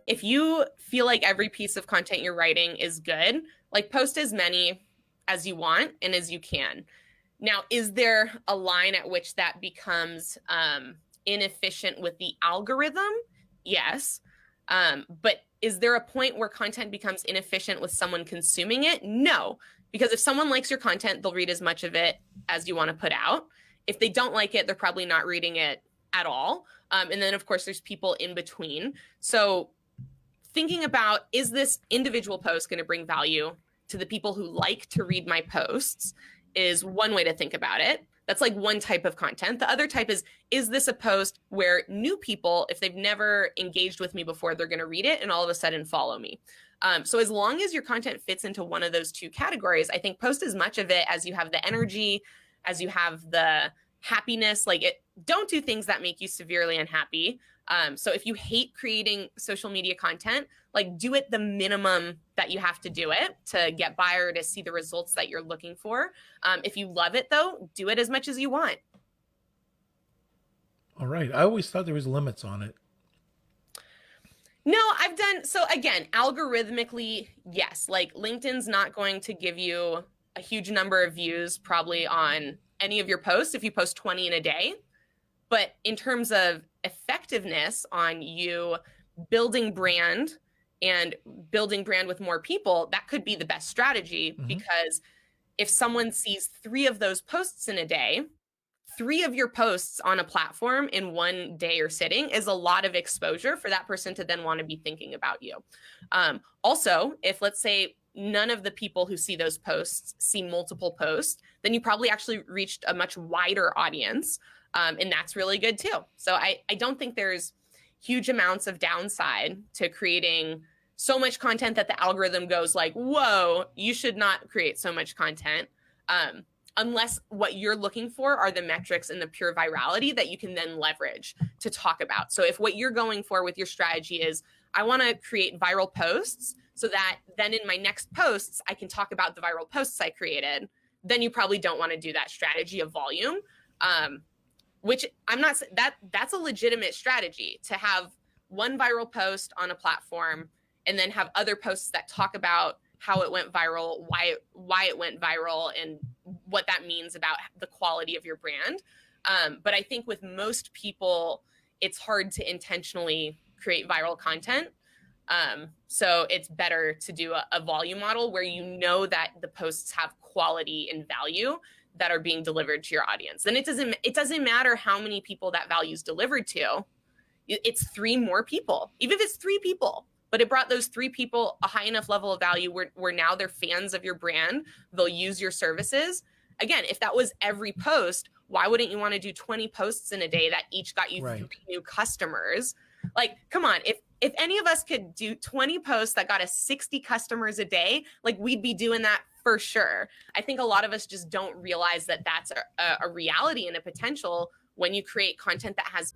If you feel like every piece of content you're writing is good, like post as many as you want and as you can. Now, is there a line at which that becomes inefficient with the algorithm? Yes. But is there a point where content becomes inefficient with someone consuming it? No. Because if someone likes your content, they'll read as much of it as you want to put out. If they don't like it, they're probably not reading it at all. And then, of course, there's people in between. So thinking about, is this individual post going to bring value to the people who like to read my posts is one way to think about it. That's like one type of content. The other type is this a post where new people, if they've never engaged with me before, they're going to read it and all of a sudden follow me? So as long as your content fits into one of those two categories, I think post as much of it as you have the energy, as you have the happiness. Don't do things that make you severely unhappy. So if you hate creating social media content, do it the minimum that you have to do it to get by or to see the results that you're looking for. If you love it though, do it as much as you want. All right. I always thought there was limits on it. No, so again, algorithmically, yes, LinkedIn's not going to give you a huge number of views probably on any of your posts if you post 20 in a day. But in terms of effectiveness on you building brand and building brand with more people, that could be the best strategy. Mm-hmm. Because if someone sees 3 of those posts in a day, 3 of your posts on a platform in one day or sitting is a lot of exposure for that person to then want to be thinking about you. Also, if let's say none of the people who see those posts see multiple posts, then you probably actually reached a much wider audience. And that's really good too. So I don't think there's huge amounts of downside to creating so much content that the algorithm goes whoa, you should not create so much content. Unless what you're looking for are the metrics and the pure virality that you can then leverage to talk about. So if what you're going for with your strategy is, I want to create viral posts so that then in my next posts, I can talk about the viral posts I created, then you probably don't want to do that strategy of volume. Which I'm not, that's a legitimate strategy to have one viral post on a platform and then have other posts that talk about how it went viral, why it went viral, and what that means about the quality of your brand. But I think with most people, it's hard to intentionally create viral content. So it's better to do a volume model where you know that the posts have quality and value that are being delivered to your audience. Then it doesn't matter how many people that value is delivered to. It's 3 more people, even if it's 3 people, but it brought those 3 people a high enough level of value where now they're fans of your brand. They'll use your services. Again, if that was every post, why wouldn't you want to do 20 posts in a day that each got you 3 new customers? Come on, if any of us could do 20 posts that got us 60 customers a day, we'd be doing that for sure. I think a lot of us just don't realize that that's a reality and a potential when you create content that has